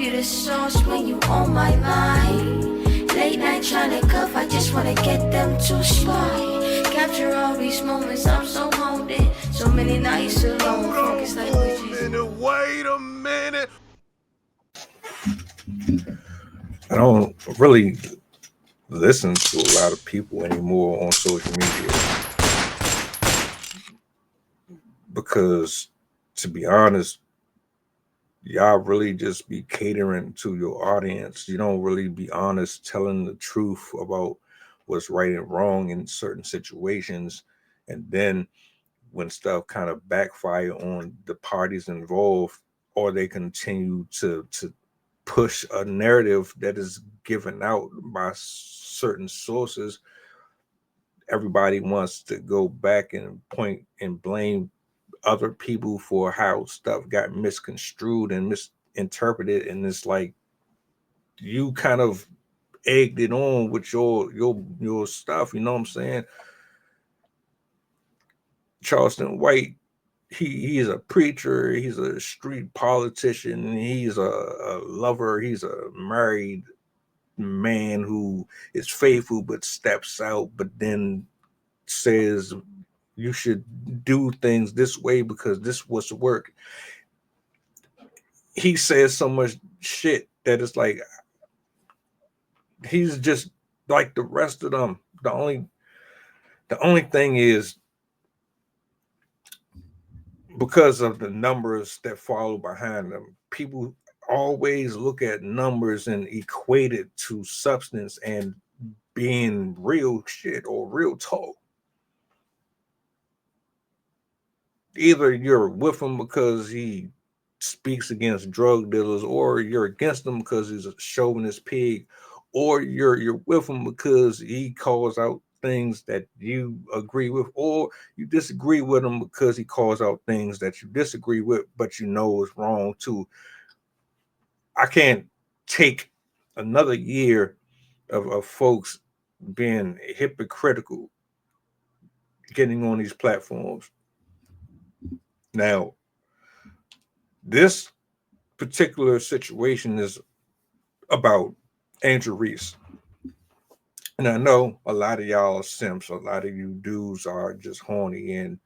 you the sauce when you on my line. Late night trying to cuff, I just wanna get them to slide. Capture all these moments, I'm so haunted. So many nights alone, focus like Wait a minute. I don't really listen to a lot of people anymore on social media because, to be honest, y'all really just be catering to your audience. You don't really be honest, telling the truth about what's right and wrong in certain situations. And then when stuff kind of backfire on the parties involved, or they continue to push a narrative that is given out by certain sources, everybody wants to go back and point and blame other people for how stuff got misconstrued and misinterpreted. And it's like you kind of egged it on with your stuff, you know what I'm saying? Charleston White, he's a preacher, he's a street politician, he's a lover, he's a married man who is faithful but steps out, but then says you should do things this way because this was work. He says so much shit that it's like he's just like the rest of them. The only thing is, because of the numbers that follow behind them, people always look at numbers and equate it to substance and being real shit or real talk. Either you're with him because he speaks against drug dealers, or you're against him because he's a chauvinist pig, or you're with him because he calls out things that you agree with, or you disagree with him because he calls out things that you disagree with, but you know is wrong too. I can't take another year of folks being hypocritical getting on these platforms. Now, this particular situation is about Angel Reese. And I know a lot of y'all are simps, a lot of you dudes are just horny and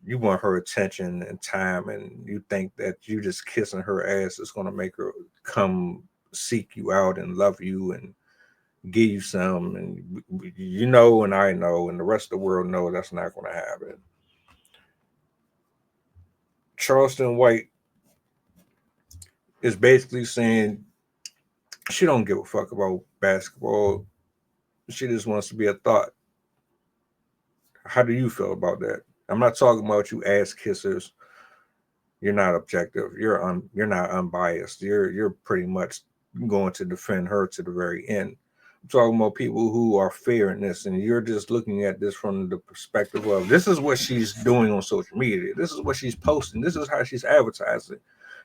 you want her attention and time, and you think that you just kissing her ass is going to make her come seek you out and love you and give you some. And you know, and I know, and the rest of the world know that's not going to happen. Charleston White is basically saying she don't give a fuck about basketball. She just wants to be a thought. How do you feel about that? I'm not talking about you ass kissers. You're not objective. You're not unbiased. You're pretty much going to defend her to the very end. I'm talking about people who are fair in this, and you're just looking at this from the perspective of this is what she's doing on social media. This is what she's posting. This is how she's advertising.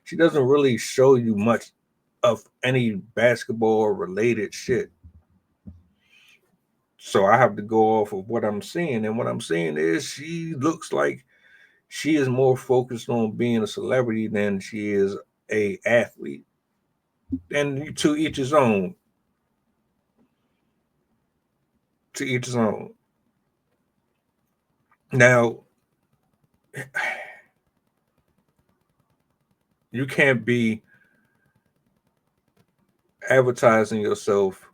She doesn't really show you much of any basketball related shit. So I have to go off of what I'm seeing. And what I'm seeing is she looks like she is more focused on being a celebrity than she is a athlete. And to each his own. To each his own. Now, you can't be advertising yourself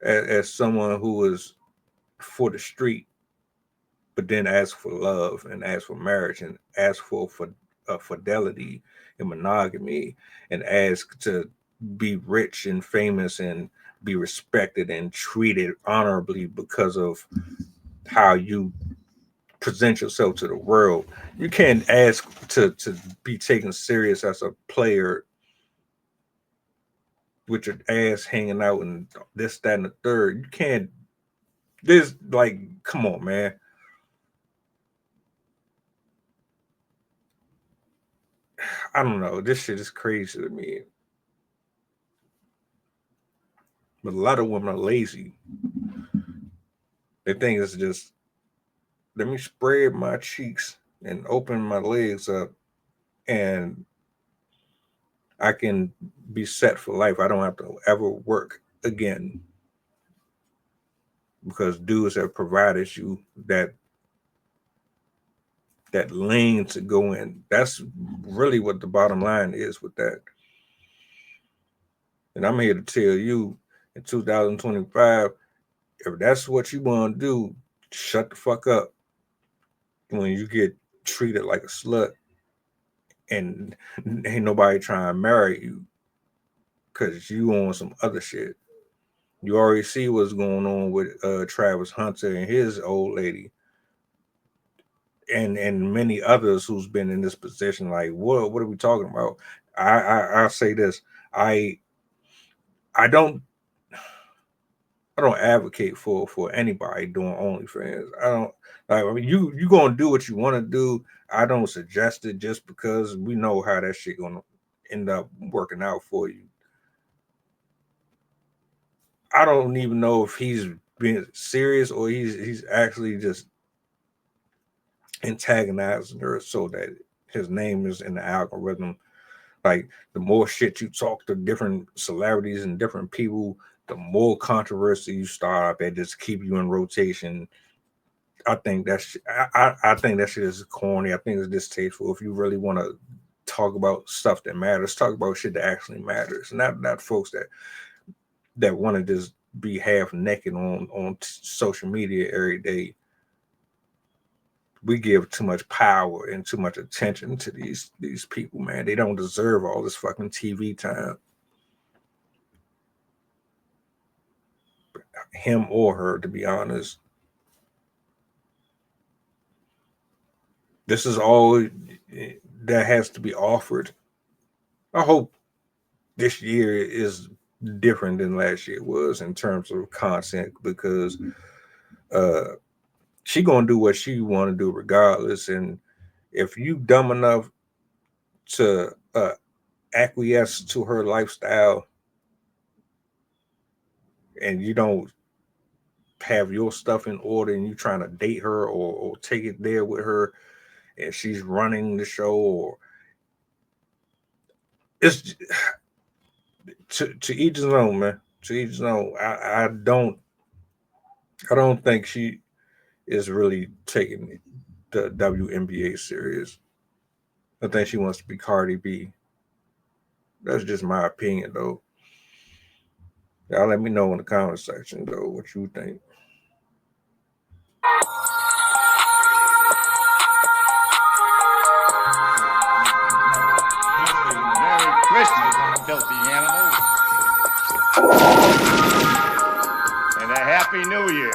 as someone who is for the street, but then ask for love and ask for marriage and ask for fidelity and monogamy and ask to be rich and famous and be respected and treated honorably because of how you present yourself to the world. You can't ask to be taken serious as a player with your ass hanging out and this, that, and the third. You can't. This, like, come on, man. I don't know. This shit is crazy to me. But a lot of women are lazy. They think it's just, let me spread my cheeks and open my legs up and I can be set for life. I don't have to ever work again because dudes have provided you that lane to go in. That's really what the bottom line is with that. And I'm here to tell you in 2025, if that's what you want to do, shut the fuck up when you get treated like a slut and ain't nobody trying to marry you because you on some other shit. You already see what's going on with Travis Hunter and his old lady, and many others who's been in this position. Like, what are we talking about? I'll say this: I don't advocate for anybody doing OnlyFans. I don't like. I mean, you gonna do what you want to do. I don't suggest it just because we know how that shit gonna end up working out for you. I don't even know if he's being serious or he's actually just antagonizing her so that his name is in the algorithm. Like, the more shit you talk to different celebrities and different people, the more controversy you start that just keep you in rotation. I think that's I think that shit is corny. I think it's distasteful. If you really want to talk about stuff that matters, talk about shit that actually matters, not folks that want to just be half naked on social media every day. We give too much power and too much attention to these people, man. They don't deserve all this fucking TV time. Him or her, to be honest. This is all that has to be offered. I hope this year is different than last year was in terms of content, because she gonna do what she want to do regardless. And if you dumb enough to acquiesce to her lifestyle and you don't have your stuff in order and you trying to date her or take it there with her and she's running the show, or it's to each his own, man. To each his own. I don't think she is really taking the WNBA serious. I think she wants to be Cardi B. That's just my opinion, though. Y'all let me know in the comment section, though, what you think. Merry Christmas, you filthy animal. And a Happy New Year.